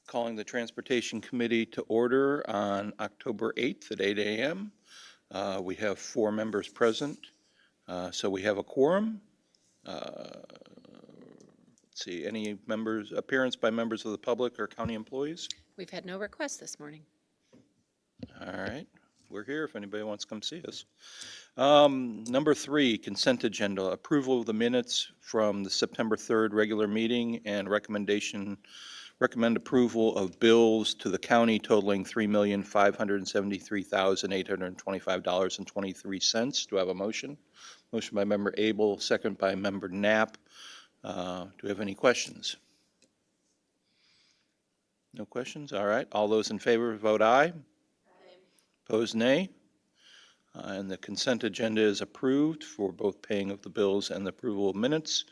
Calling the Transportation Committee to order on October 8th at 8 a.m. We have 4 members present, so we have a quorum. Let's see, any appearance by members of the public or county employees? We've had no requests this morning. All right, we're here if anybody wants to come see us. Number 3, consent agenda, approval of the minutes from the September 3rd regular meeting and recommend approval of bills to the county totaling $3,573,825.23. Do I have a motion? Motion by member Abel, second by member Knapp. Do we have any questions? No questions? All right. All those in favor vote aye. Opposed, nay. And the consent agenda is approved for both paying of the bills and the approval of minutes.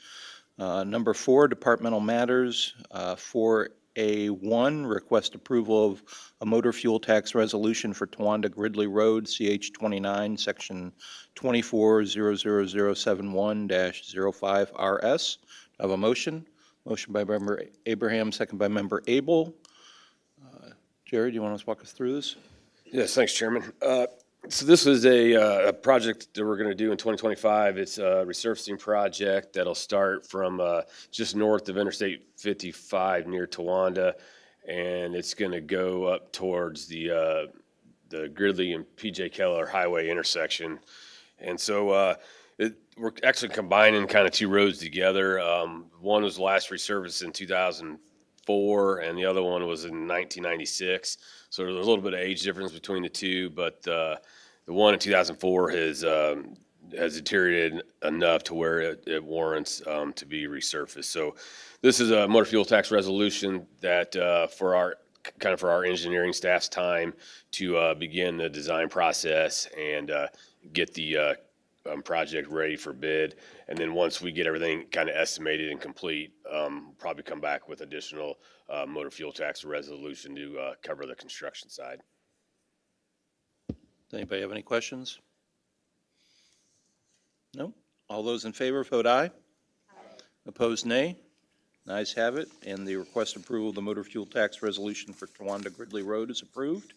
Number 4, departmental matters. 4A1, request approval of a motor fuel tax resolution for Towanda Gridley Road, CH 29, section 24-00071-05 RS. I have a motion. Motion by member Abraham, second by member Abel. Jerry, do you want to walk us through this? Yes, thanks, Chairman. So this is a project that we're going to do in 2025. It's a resurfacing project that'll start from just north of Interstate 55 near Towanda, and it's going to go up towards the Gridley and P.J. Keller Highway intersection. And so we're actually combining kind of 2 roads together. One was last resurfaced in 2004, and the other one was in 1996. So there's a little bit of age difference between the two, but the one in 2004 has deteriorated enough to where it warrants to be resurfaced. So this is a motor fuel tax resolution that for our engineering staff's time to begin the design process and get the project ready for bid. And then once we get everything kind of estimated and complete, probably come back with additional motor fuel tax resolution to cover the construction side. Does anybody have any questions? No? All those in favor vote aye. Opposed, nay. The ayes have it, and the request approval of the motor fuel tax resolution for Towanda Gridley Road is approved.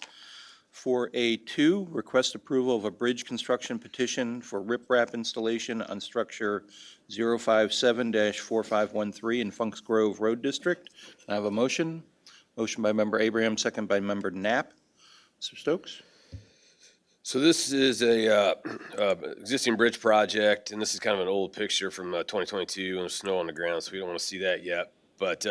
4A2, request approval of a bridge construction petition for riprap installation on structure 057-4513 in Funks Grove Road District. I have a motion. Motion by member Abraham, second by member Knapp. Mr. Stokes? So this is a existing bridge project, and this is kind of an old picture from 2022, and there's snow on the ground, so we don't want to see that yet. But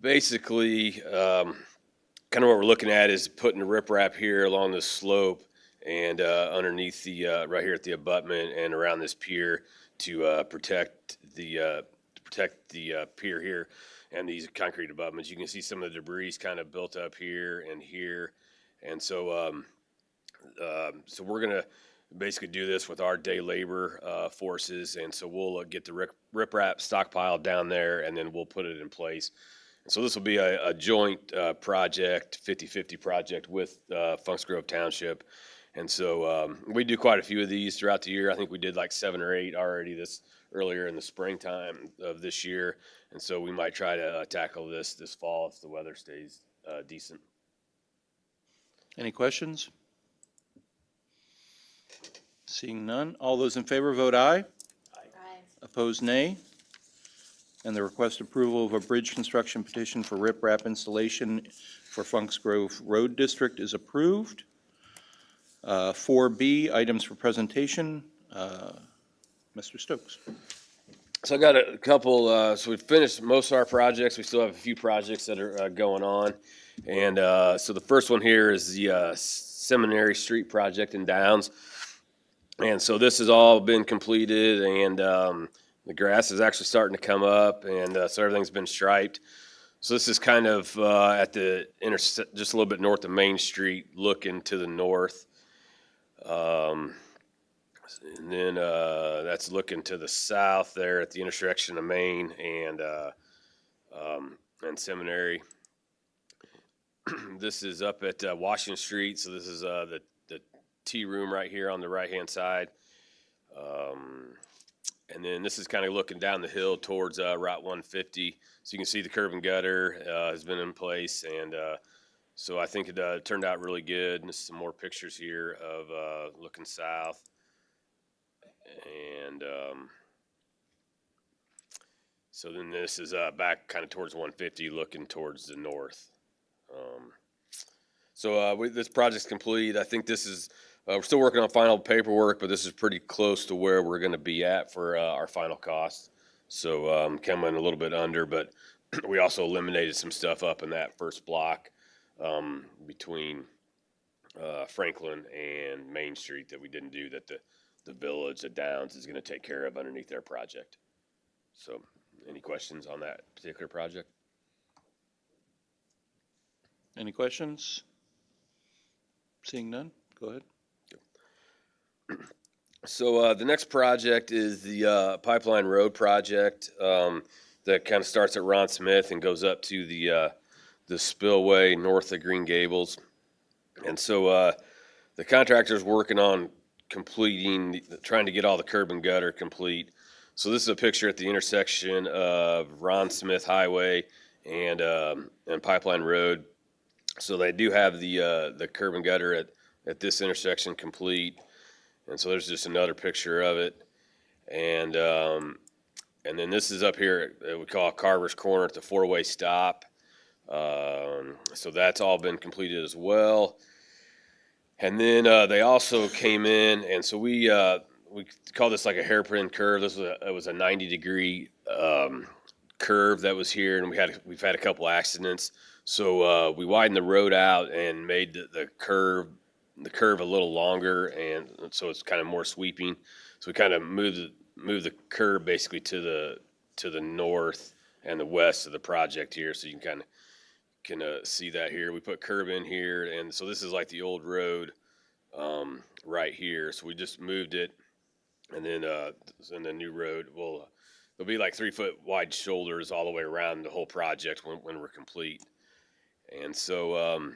basically, kind of what we're looking at is putting the riprap here along the slope and underneath the right here at the abutment and around this pier to protect the pier here and these concrete abutments. You can see some of the debris kind of built up here, and so so we're gonna basically do this with our day labor forces, and so we'll get the riprap stockpiled down there, and then we'll put it in place. So this will be a joint project, 50-50 project with Funks Grove Township. And so we do quite a few of these throughout the year. I think we did like 7 or 8 already earlier in the springtime of this year. And so we might try to tackle this fall if the weather stays decent. Any questions? Seeing none. All those in favor vote aye. Aye. Opposed, nay. And the request approval of a bridge construction petition for riprap installation for Funks Grove Road District is approved. 4B, items for presentation. Mr. Stokes. So I got a couple, so we've finished most of our projects. We still have a few projects that are going on. And so the first one here is the Seminary Street project in Downs. And so this has all been completed, and the grass is actually starting to come up, and so everything's been striped. So this is kind of at the just a little bit north of Main Street, looking to the north. And then that's looking to the south there at the intersection of Main and Seminary. This is up at Washington Street, so this is the tea room right here on the right-hand side. And And then this is kind of looking down the hill towards Route 150. So you can see the curb and gutter has been in place. And so I think it turned out really good. And this is some more pictures here of looking south. And so then this is back kind of towards 150, looking towards the north. This project's complete. I think this is, we're still working on final paperwork, but this is pretty close to where we're going to be at for our final cost. So coming a little bit under, but we also eliminated some stuff up in that first block between Franklin and Main Street that we didn't do, that the village, the Downs, is going to take care of underneath their project. So any questions on that particular project? Any questions? Seeing none, go ahead. So the next project is the Pipeline Road project that kind of starts at Ron Smith and goes up to the spillway north of Green Gables. And so the contractor's working on trying to get all the curb and gutter complete. So this is a picture at the intersection of Ron Smith Highway and Pipeline Road. So they do have the curb and gutter at this intersection complete. And so there's just another picture of it. And then this is up here that we call Carver's Corner at the four-way stop. So that's all been completed as well. And then they also came in, and so we call this like a hairpin curve. It was a 90-degree curve that was here, and we've had a couple accidents. So we widened the road out and made the curve a little longer, and so it's kind of more sweeping. So we kind of moved the curve basically to the north and the west of the project here, so you can kind of see that here. We put curb in here, and so this is like the old road right here. So we just moved it, and then in the new road, there'll be like 3-foot wide shoulders all the way around the whole project when we're complete. And so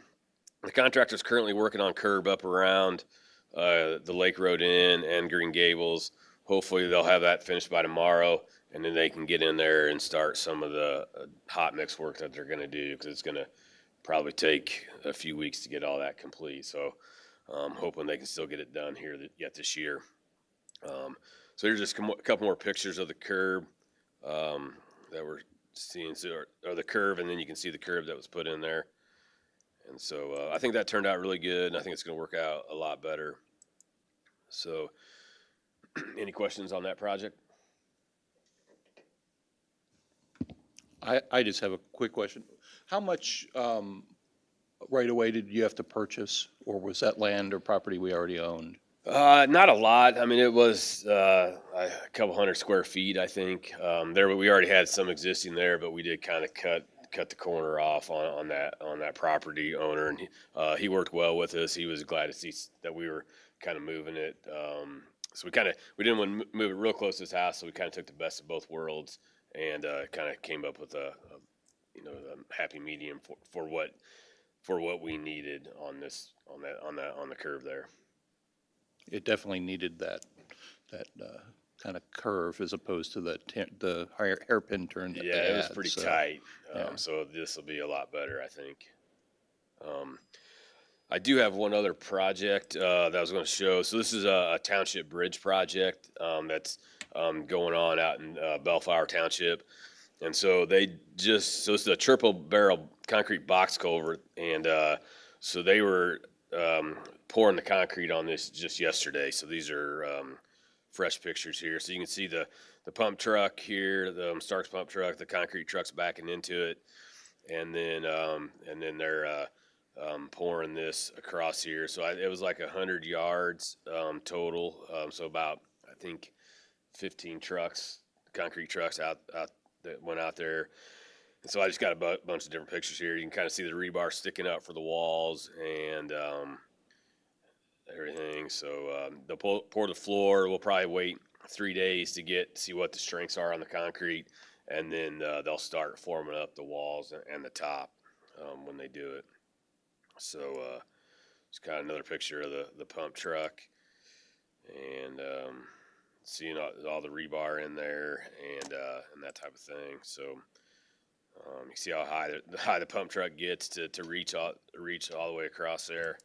the contractor's currently working on curb up around the Lake Road Inn and Green Gables. Hopefully they'll have that finished by tomorrow, and then they can get in there and start some of the hot mix work that they're going to do, because it's going to probably take a few weeks to get all that complete. So I'm hoping they can still get it done here yet this year. So here's just a couple more pictures of the curb that we're seeing, or the curve, and then you can see the curve that was put in there. And so I think that turned out really good, and I think it's going to work out a lot better. So any questions on that project? I just have a quick question. How much right-of-way did you have to purchase, or was that land or property we already owned? Not a lot. I mean, it was a couple hundred square feet, I think. We already had some existing there, but we did kind of cut the corner off on that property owner, and he worked well with us. He was glad to see that we were kind of moving it. So we didn't want to move it real close to his house, so we kind of took the best of both worlds and kind of came up with a happy medium for what we needed on the curve there. It definitely needed that kind of curve as opposed to the hairpin turn that they Yeah, it was had, pretty so, tight. yeah. So this will be a lot better, I think. I do have one other project that I was going to show. So this is a township bridge project that's going on out in Bellflower Township. And so so it's a triple barrel concrete box culvert. And so they were pouring the concrete on this just yesterday. So these are fresh pictures here. So you can see the pump truck here, the Starks pump truck, the concrete truck's backing into it. And then they're pouring this across here. So it was like 100 yards total. So about, I think, 15 trucks, concrete trucks out that went out there. And so I just got a bunch of different pictures here. You can kind of see the rebar sticking up for the walls and everything. So they'll pour the floor. We'll probably wait 3 days to see what the strengths are on the concrete, and then they'll start forming up the walls and the top when they do it. So it's kind of another picture of the pump truck, and seeing all the rebar in there and that type of thing. So you see how high the pump truck gets to reach all the way across there.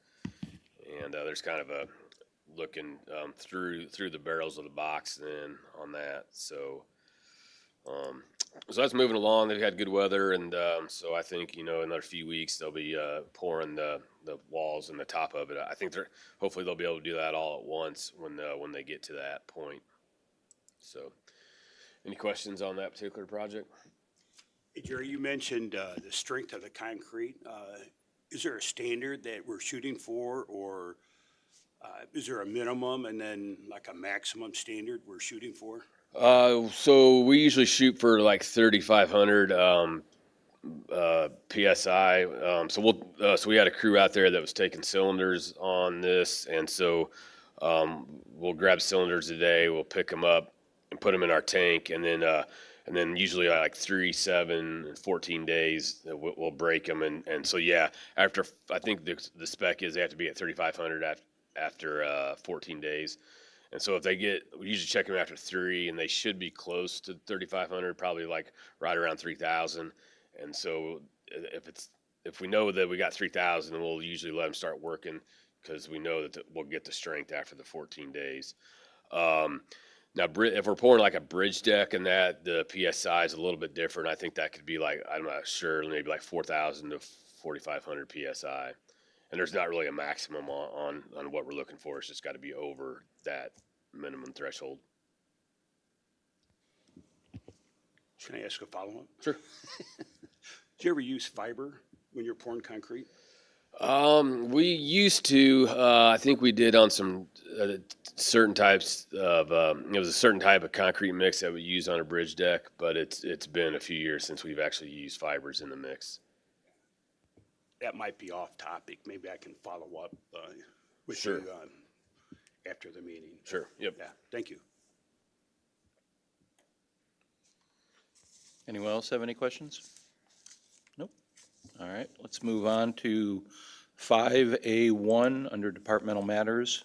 And there's kind of a looking through the barrels of the box then on that. So that's moving along. They've had good weather, and so I think in another few weeks they'll be pouring the walls and the top of it. I think hopefully they'll be able to do that all at once when they get to that point. So, any questions on that particular project? Hey, Jerry, you mentioned the strength of the concrete. Is there a standard that we're shooting for, or is there a minimum and then like a maximum standard we're shooting for? So we usually shoot for like 3,500 psi. So we had a crew out there that was taking cylinders on this, and so we'll grab cylinders today. We'll pick them up and put them in our tank, and then usually like 3, 7, and 14 days we'll break them, and so yeah, after I think the spec is they have to be at 3,500 after 14 days. And so we usually check them after 3, and they should be close to 3,500, probably like right around 3,000. And so if we know that we got 3,000, then we'll usually let them start working because we know that we'll get the strength after the 14 days. Now, if we're pouring like a bridge deck and the PSI is a little bit different, I think that could be like, I'm not sure, maybe like 4,000 to 4,500 PSI. And there's not really a maximum on what we're looking for. It's just got to be over that minimum threshold. Can I ask a follow-up? Sure. Do you ever use fiber when you're pouring concrete? We used to. I think we did on some certain types of. It was a certain type of concrete mix that we use on a bridge deck, but it's been a few years since we've actually used fibers in the mix. That might be off topic. Maybe I can follow up with Sure. you after the meeting. Sure. Yep. Yeah, thank you. Anyone else have any questions? Nope. All right, let's move on to 5A1 under Departmental Matters.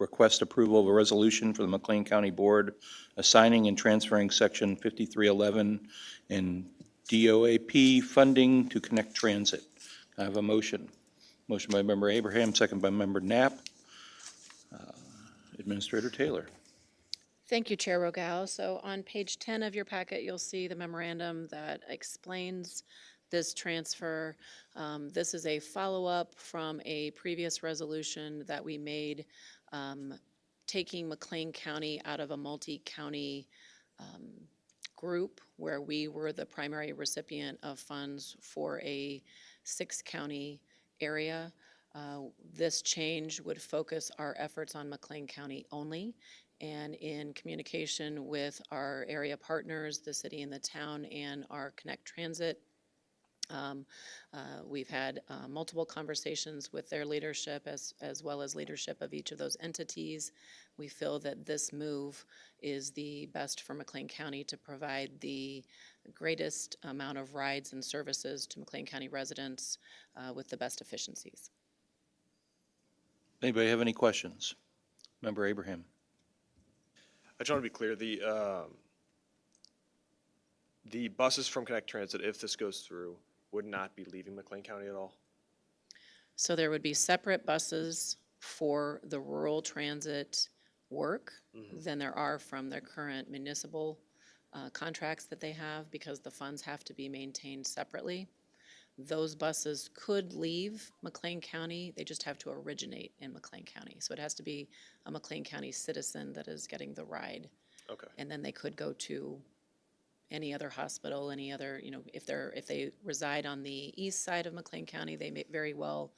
Request approval of a resolution for the McLean County Board assigning and transferring Section 5311 and DOAP funding to Connect Transit. I have a motion. Motion by Member Abraham, second by Member Knapp. Administrator Taylor. Thank you, Chair Rogao. So on page 10 of your packet, you'll see the memorandum that explains this transfer. This is a follow-up from a previous resolution that we made taking McLean County out of a multi-county group where we were the primary recipient of funds for a 6-county area. This change would focus our efforts on McLean County only, and in communication with our area partners, the city and the town, and our Connect Transit. We've had multiple conversations with their leadership as well as leadership of each of those entities. We feel that this move is the best for McLean County to provide the greatest amount of rides and services to McLean County residents with the best efficiencies. Anybody have any questions? Member Abraham. I just want to be clear, the buses from Connect Transit, if this goes through, would not be leaving McLean County at all? So there would be separate buses for the rural transit work than there are from their current municipal contracts that they have, because the funds have to be maintained separately. Those buses could leave McLean County, they just have to originate in McLean County. So it has to be a McLean County citizen that is getting the ride. Okay. And then they could go to any other hospital, any other, if they reside on the east side of McLean County, they may very well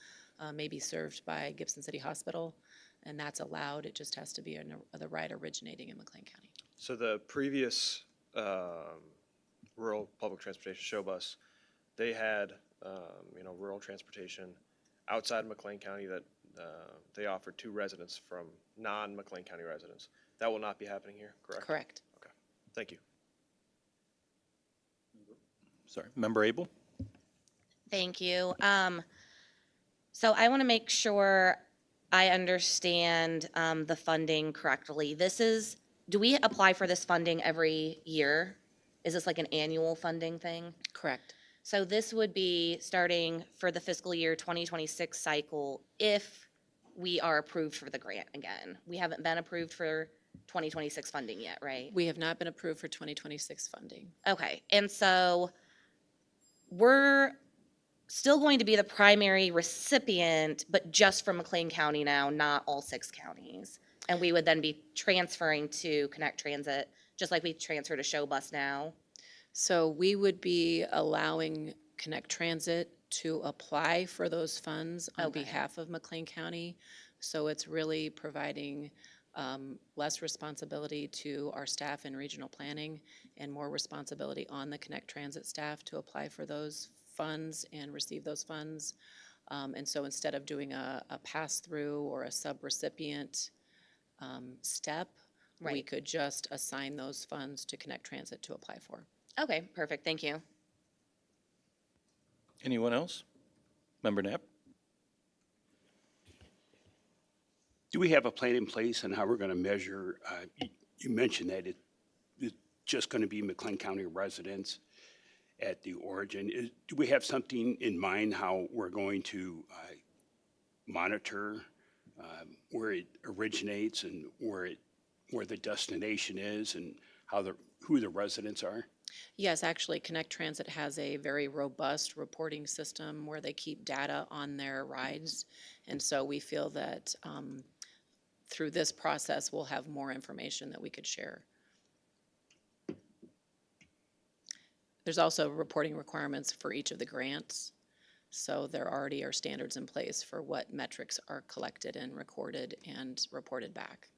may be served by Gibson City Hospital, and that's allowed. It just has to be the ride originating in McLean County. So the previous rural public transportation show bus, they had rural transportation outside McLean County that they offered to residents from non-McLean County residents. That will not be happening here, correct? Correct. Okay, thank you. Sorry, Member Abel? Thank you. So I want to make sure I understand the funding correctly, do we apply for this funding every year? Is this like an annual funding thing? Correct. So this would be starting for the fiscal year 2026 cycle if we are approved for the grant again. We haven't been approved for 2026 funding yet, right? We have not been approved for 2026 funding. Okay, and so we're still going to be the primary recipient, but just from McLean County now, not all 6 counties. And we would then be transferring to Connect Transit, just like we transfer to Show Bus now. So we would be allowing Connect Transit to apply for those funds on Okay. behalf of McLean County. So it's really providing less responsibility to our staff in regional planning and more responsibility on the Connect Transit staff to apply for those funds and receive those funds. And so instead of doing a pass-through or a sub-recipient step, we Right. could just assign those funds to Connect Transit to apply for. Okay, perfect, thank you. Anyone else? Member Knapp? Do we have a plan in place on how we're going to measure, you mentioned that it's just going to be McLean County residents at the origin. Do we have something in mind how we're going to monitor where it originates and where the destination is and who the residents are? Yes, actually, Connect Transit has a very robust reporting system where they keep data on their rides. And so we feel that through this process, we'll have more information that we could share. There's also reporting requirements for each of the grants. So there already are standards in place for what metrics are collected and recorded and reported back.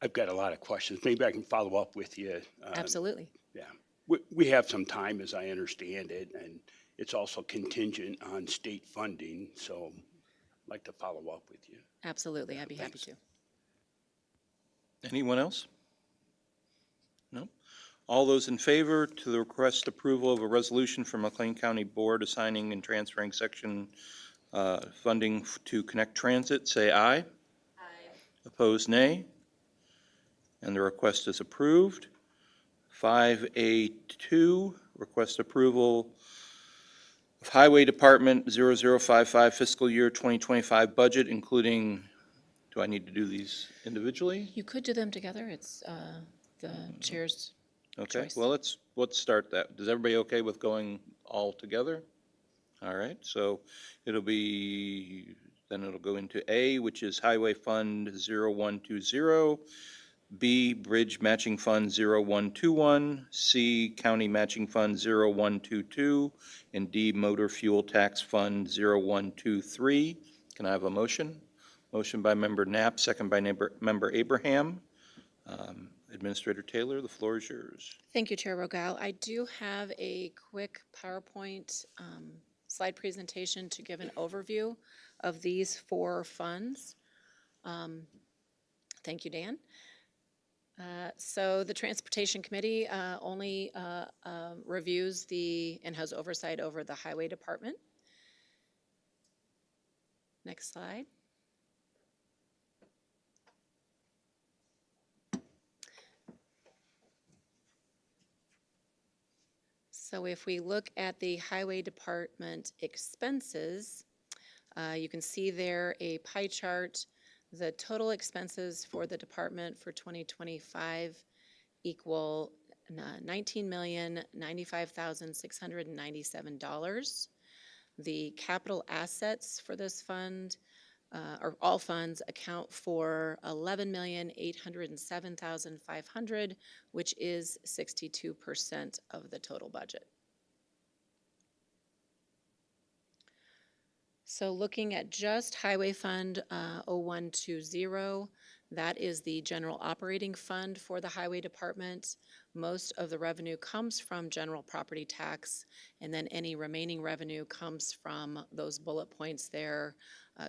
I've got a lot of questions. Maybe I can follow up with you. Absolutely. Yeah. We have some time, as I understand it, and it's also contingent on state funding, so I'd like to follow up with you. Absolutely. I'd be happy Thanks. to. Anyone else? No? All those in favor to the request approval of a resolution from McLean County Board assigning and transferring section funding to Connect Transit, say aye. Aye. Opposed, nay. And the request is approved. 5A2, request approval of Highway Department 0055 fiscal year 2025 budget, including, do I need to do these individually? You could do them together. It's the chair's Okay, choice. well, let's start that. Is everybody okay with going all together? All right, so it'll go into A, which is Highway Fund 0120, B, Bridge Matching Fund 0121, C, County Matching Fund 0122, and D, Motor Fuel Tax Fund 0123. Can I have a motion? Motion by Member Knapp, second by Member Abraham. Administrator Taylor, the floor is yours. Thank you, Chair Rogal. I do have a quick PowerPoint slide presentation to give an overview of these 4 funds. Thank you, Dan. So the Transportation Committee only reviews and has oversight over the Highway Department. Next slide. So if we look at the Highway Department expenses, you can see there a pie chart. The total expenses for the department for 2025 equal $19,095,697. The capital assets for this fund, or all funds, account for $11,807,500, which is 62% of the total budget. So looking at just Highway Fund 0120, that is the general operating fund for the Highway Department. Most of the revenue comes from general property tax, and then any remaining revenue comes from those bullet points there.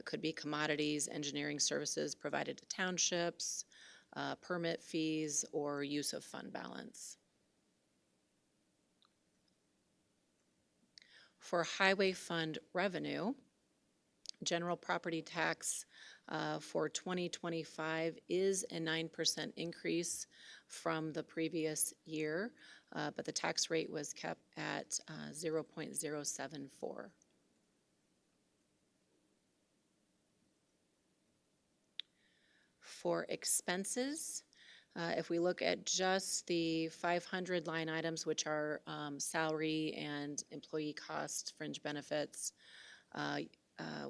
Could be commodities, engineering services provided to townships, permit fees, or use of fund balance. For highway fund revenue, general property tax for 2025 is a 9% increase from the previous year, but the tax rate was kept at 0.074. For expenses, if we look at just the 500 line items, which are salary and employee costs, fringe benefits,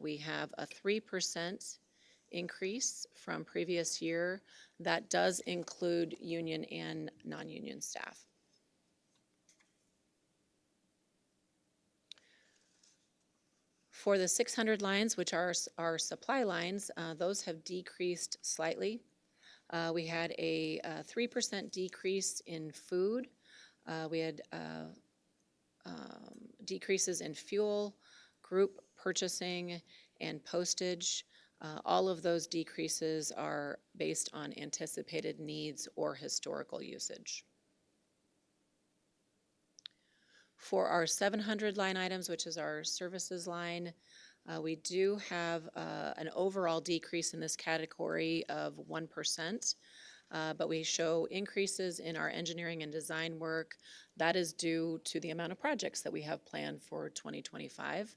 we have a 3% increase from previous year. That does include union and non-union staff. For the 600 lines, which are our supply lines, those have decreased slightly. We had a 3% decrease in food. We had decreases in fuel, group purchasing, and postage. All of those decreases are based on anticipated needs or historical usage. For our 700 line items, which is our services line, we do have an overall decrease in this category of 1%, but we show increases in our engineering and design work. That is due to the amount of projects that we have planned for 2025.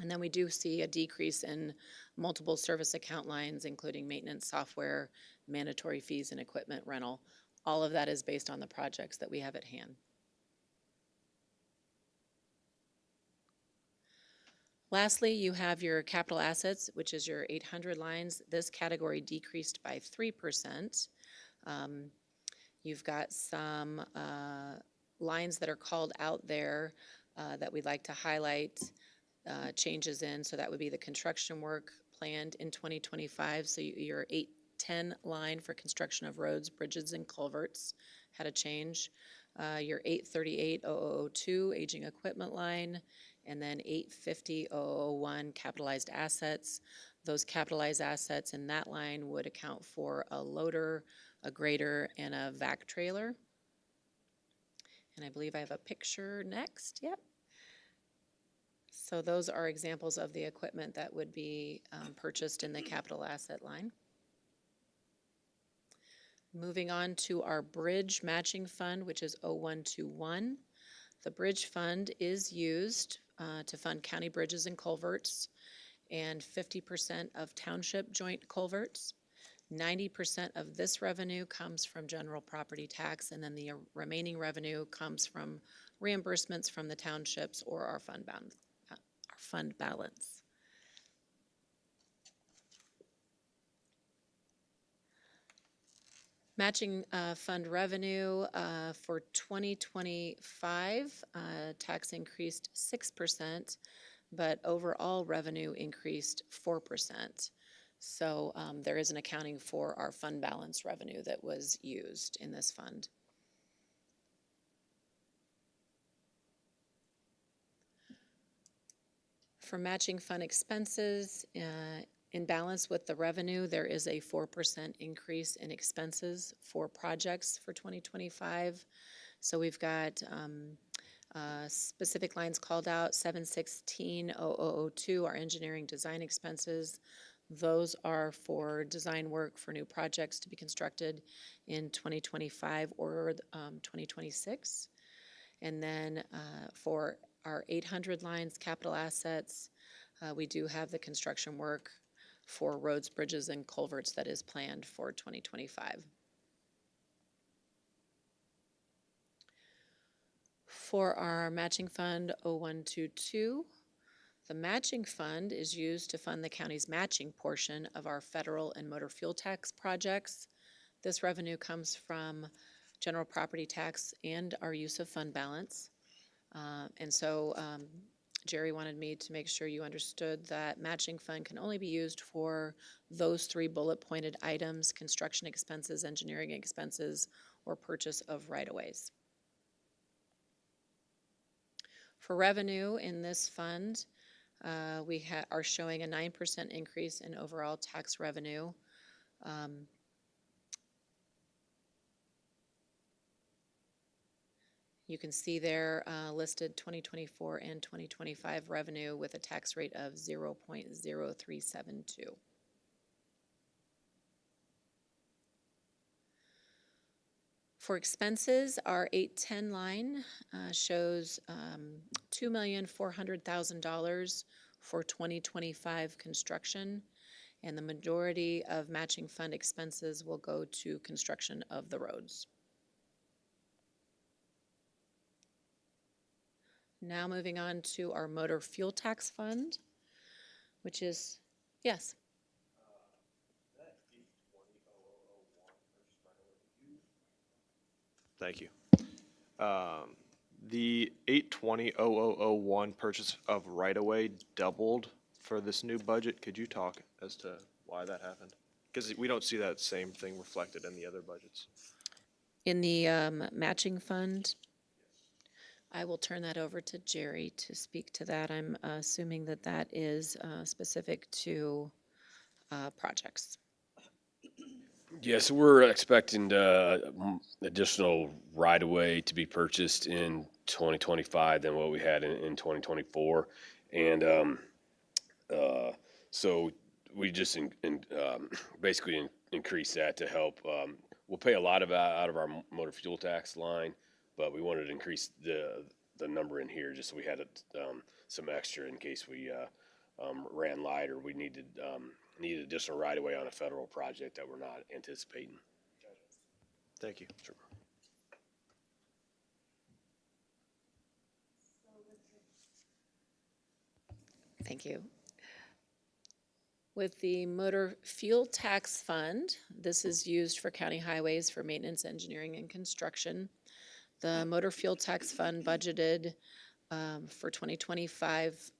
And then we do see a decrease in multiple service account lines, including maintenance software, mandatory fees, and equipment rental. All of that is based on the projects that we have at hand. Lastly, you have your capital assets, which is your 800 lines. This category decreased by 3%. You've got some lines that are called out there that we'd like to highlight changes in. So that would be the construction work planned in 2025. So your 810 line for construction of roads, bridges, and culverts had a change. Your 838,002 aging equipment line, and then 850,001 capitalized assets. Those capitalized assets in that line would account for a loader, a grader, and a vac trailer. And I believe I have a picture next. Yep. So those are examples of the equipment that would be purchased in the capital asset line. Moving on to our bridge matching fund, which is 0121. The bridge fund is used to fund county bridges and culverts, and 50% of township joint culverts. 90% of this revenue comes from general property tax, and then the remaining revenue comes from reimbursements from the townships or our fund balance. Matching fund revenue for 2025, tax increased 6%, but overall revenue increased 4%. So there is an accounting for our fund balance revenue that was used in this fund. For matching fund expenses, in balance with the revenue, there is a 4% increase in expenses for projects for 2025. So we've got specific lines called out, 716,002, our engineering design expenses. Those are for design work for new projects to be constructed in 2025 or 2026. And then for our 800 lines capital assets, we do have the construction work for roads, bridges, and culverts that is planned for 2025. For our matching fund 0122, the matching fund is used to fund the county's matching portion of our federal and motor fuel tax projects. This revenue comes from general property tax and our use of fund balance. And so Jerry wanted me to make sure you understood that matching fund can only be used for those 3 bullet pointed items: construction expenses, engineering expenses, or purchase of right-of-ways. For revenue in this fund, we are showing a 9% increase in overall tax revenue. You can see there listed 2024 and 2025 revenue with a tax rate of 0.0372. For expenses, our 810 line shows $2,400,000 for 2025 construction, and the majority of matching fund expenses will go to construction of the roads. Now moving on to our motor fuel tax fund, which is, yes. Thank you. The 820,001 purchase of right-of-way doubled for this new budget. Could you talk as to why that happened? Because we don't see that same thing reflected in the other budgets. In the matching fund, I will turn that over to Jerry to speak to that. I'm assuming that that is specific to projects. Yes, we're expecting additional right-of-way to be purchased in 2025 than what we had in 2024. And so we just basically increase that to help. We'll pay a lot of out of our motor fuel tax line, but we wanted to increase the number in here just so we had some extra in case we ran light or we needed additional right-of-way on a federal project that we're not anticipating. Thank you. Sure. Thank you. With the motor fuel tax fund, this is used for county highways for maintenance, engineering, and construction. The motor fuel tax fund budgeted for 2025,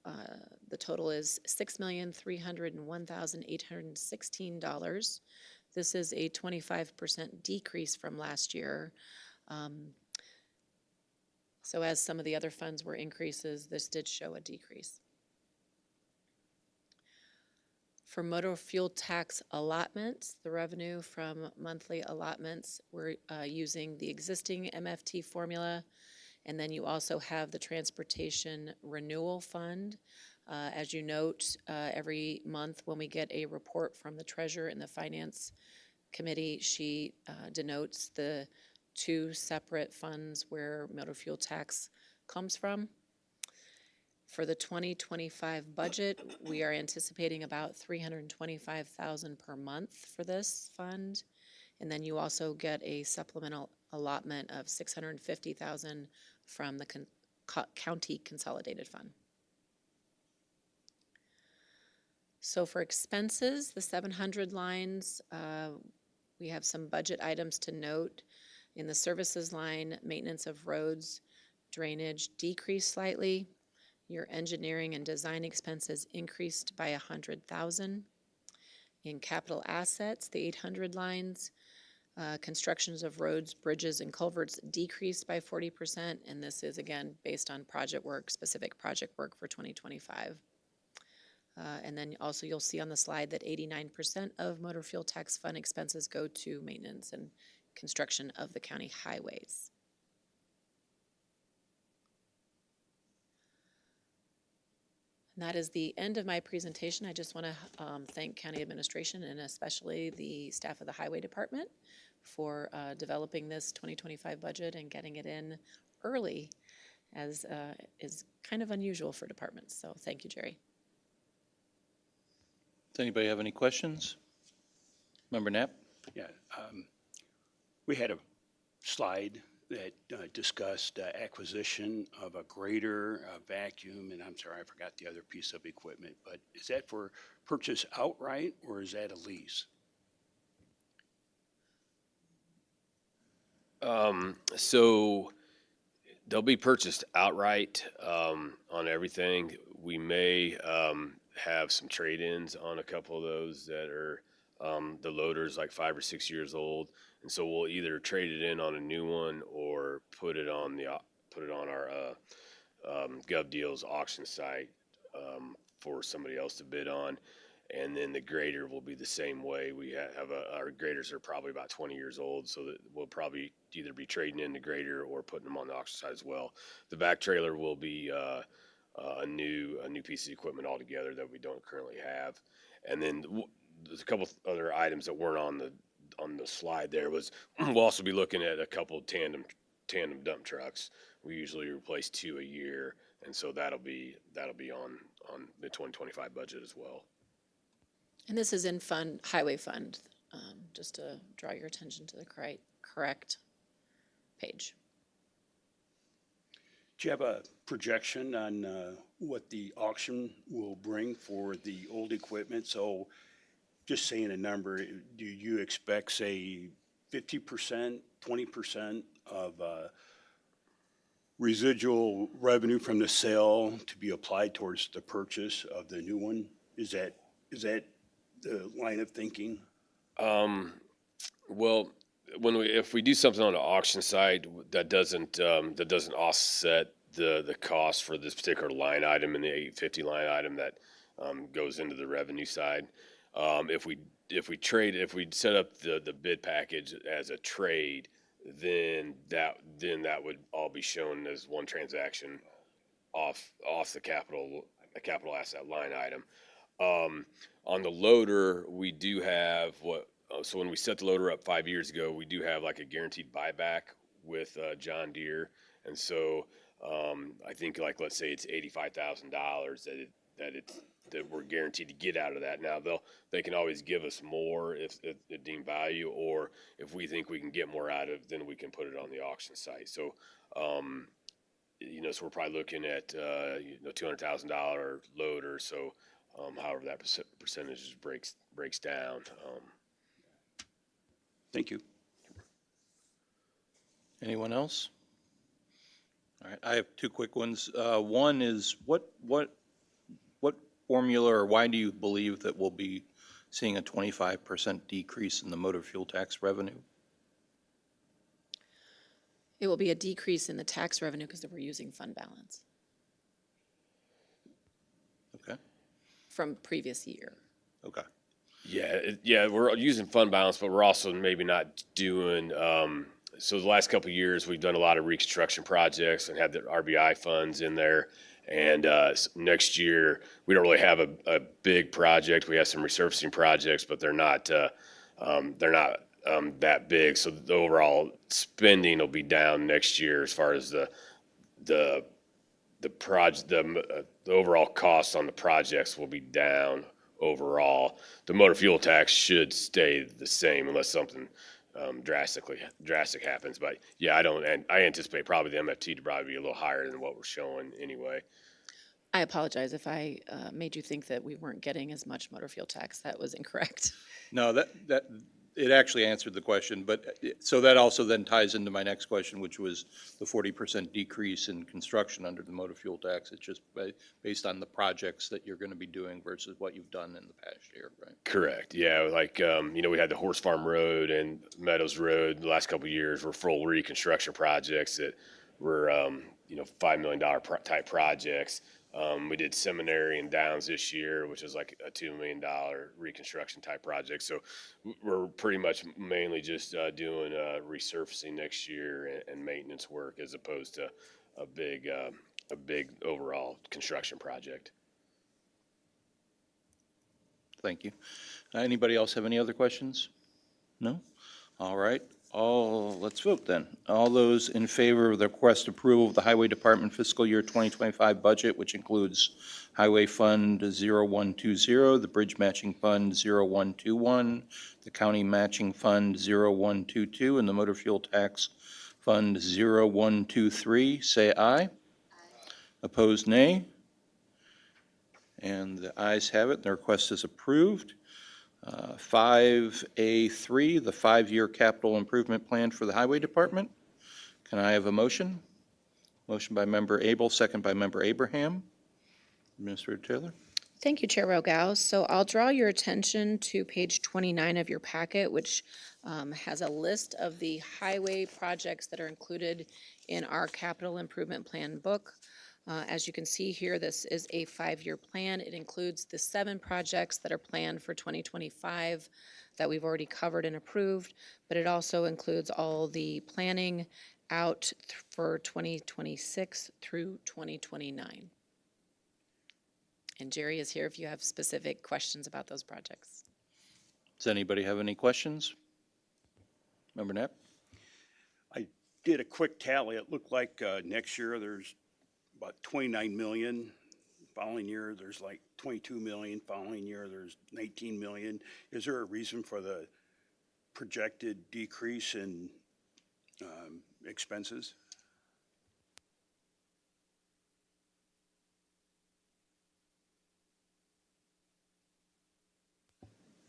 the total is $6,301,816. This is a 25% decrease from last year. So as some of the other funds were increases, this did show a decrease. For motor fuel tax allotments, the revenue from monthly allotments, we're using the existing MFT formula. And then you also have the Transportation Renewal Fund. As you note, every month when we get a report from the Treasurer and the Finance Committee, she denotes the two separate funds where motor fuel tax comes from. For the 2025 budget, we are anticipating about $325,000 per month for this fund. And then you also get a supplemental allotment of $650,000 from the County Consolidated Fund. So for expenses, the 700 lines, we have some budget items to note. In the services line, maintenance of roads, drainage decreased slightly. Your engineering and design expenses increased by $100,000. In capital assets, the 800 lines, constructions of roads, bridges, and culverts decreased by 40%, and this is again based on project work, specific project work for 2025. And then also you'll see on the slide that 89% of motor fuel tax fund expenses go to maintenance and construction of the county highways. And that is the end of my presentation. I just want to thank county administration and especially the staff of the highway department for developing this 2025 budget and getting it in early, as is kind of unusual for departments. So thank you, Jerry. Does anybody have any questions? Member Knapp? Yeah, we had a slide that discussed acquisition of a grader, a vacuum, and I'm sorry, I forgot the other piece of equipment, but is that for purchase outright or is that a lease? So they'll be purchased outright on everything. We may have some trade-ins on a couple of those that are the loader's like 5 or 6 years old, and so we'll either trade it in on a new one or put it on our Gov Deals auction site for somebody else to bid on. And then the grader will be the same way. We have our graders are probably about 20 years old, so that we'll probably either be trading in the grader or putting them on the auction side as well. The back trailer will be a new piece of equipment altogether that we don't currently have. And then there's a couple other items that weren't on the slide there. Was we'll also be looking at a couple tandem dump trucks. We usually replace 2 a year, and so that'll be on the 2025 budget as well. And this is in highway fund, just to draw your attention to the correct page. Do you have a projection on what the auction will bring for the old equipment? So just saying a number, do you expect, say, 50%, 20% of residual revenue from the sale to be applied towards the purchase of the new one? Is that the line of thinking? Well, if we do something on the auction side that doesn't offset the cost for this particular line item in the 850 line item that goes into the revenue side, if we set up the bid package as a trade, then that would all be shown as one transaction off the capital asset line item. On the loader, we do have so when we set the loader up 5 years ago, we do have like a guaranteed buyback with John Deere. And so I think, like, let's say it's $85,000 that we're guaranteed to get out of that. Now they can always give us more if it deemed value, or if we think we can get more out of, then we can put it on the auction site. So so we're probably looking at $200,000 loader. So however that percentage breaks down. Thank you. Anyone else? All right, I have two quick ones. One is what formula, or why do you believe that we'll be seeing a 25% decrease in the motor fuel tax revenue? It will be a decrease in the tax revenue because we're using fund balance Okay, from previous year. okay. Yeah, we're using fund balance, but we're also maybe not doing. So the last couple of years, we've done a lot of reconstruction projects and had the RBI funds in there. And next year, we don't really have a big project. We have some resurfacing projects, but they're not that big. So the overall spending will be down next year as far as the overall costs on the projects will be down overall. The motor fuel tax should stay the same unless something drastic happens. But yeah, I anticipate probably the MFT to probably be a little higher than what we're showing anyway. I apologize if I made you think that we weren't getting as much motor fuel tax. That was incorrect. No, that it actually answered the question, but so that also then ties into my next question, which was the 40% decrease in construction under the motor fuel tax. It's just based on the projects that you're going to be doing versus what you've done in the past year, right? Correct. Yeah, like we had the Horse Farm Road and Meadows Road the last couple of years were full reconstruction projects that were $5 million type projects. We did Seminary and Downs this year, which is like a $2 million reconstruction type project. So we're pretty much mainly just doing resurfacing next year and maintenance work as opposed to a big overall construction project. Thank you. Anybody else have any other questions? No? All right. Let's vote then. All those in favor of the request approval of the Highway Department fiscal year 2025 budget, which includes Highway Fund 0120, the Bridge Matching Fund 0121, the County Matching Fund 0122, and the Motor Fuel Tax Fund 0123, say aye. Aye. Opposed, nay. And the ayes have it. The request is approved. 5A3, the 5-year capital improvement plan for the Highway Department. Can I have a motion? Motion by Member Abel, second by Member Abraham. Administrator Taylor? Thank you, Chair Rogao. So I'll draw your attention to page 29 of your packet, which has a list of the highway projects that are included in our capital improvement plan book. As you can see here, this is a 5-year plan. It includes the 7 projects that are planned for 2025 that we've already covered and approved, but it also includes all the planning out for 2026 through 2029. And Jerry is here if you have specific questions about those projects. Does anybody have any questions? Member Knapp? I did a quick tally. It looked like next year there's about 29 million. Following year, there's like 22 million. Following year, there's 19 million. Is there a reason for the projected decrease in expenses?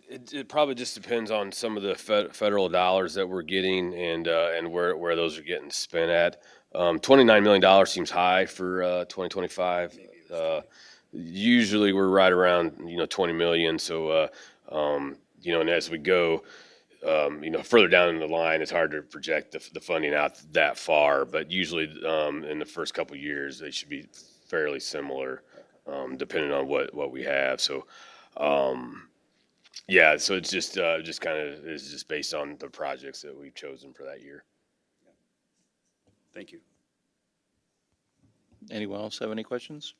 It probably just depends on some of the federal dollars that we're getting and where those are getting spent at. $29 million seems high for 2025. Usually we're right around 20 million. So and as we go further down in the line, it's hard to project the funding out that far. But usually in the first couple of years, they should be fairly similar, depending on what we have. So. Yeah, so it's just kind of is just based on the projects that we've chosen for that year. Thank you. Anyone else have any questions?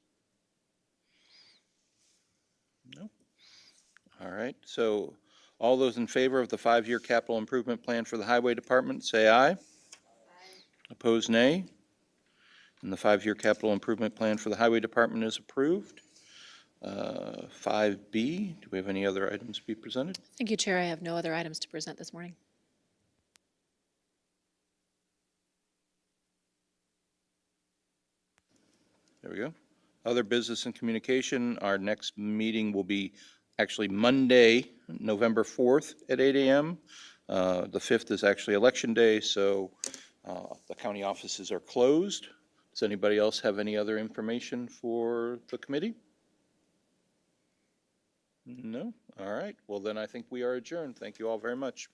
No? All right, so all those in favor of the 5-year capital improvement plan for the Highway Department, say aye. Aye. Opposed, nay. And the 5-year capital improvement plan for the Highway Department is approved. 5B, do we have any other items to be presented? Thank you, Chair. I have no other items to present this morning. There we go. Other business and communication, our next meeting will be actually Monday, November 4th at 8 a.m. The 5th is actually Election Day, so the county offices are closed. Does anybody else have any other information for the committee? No? All right. Well, then I think we are adjourned. Thank you all very much.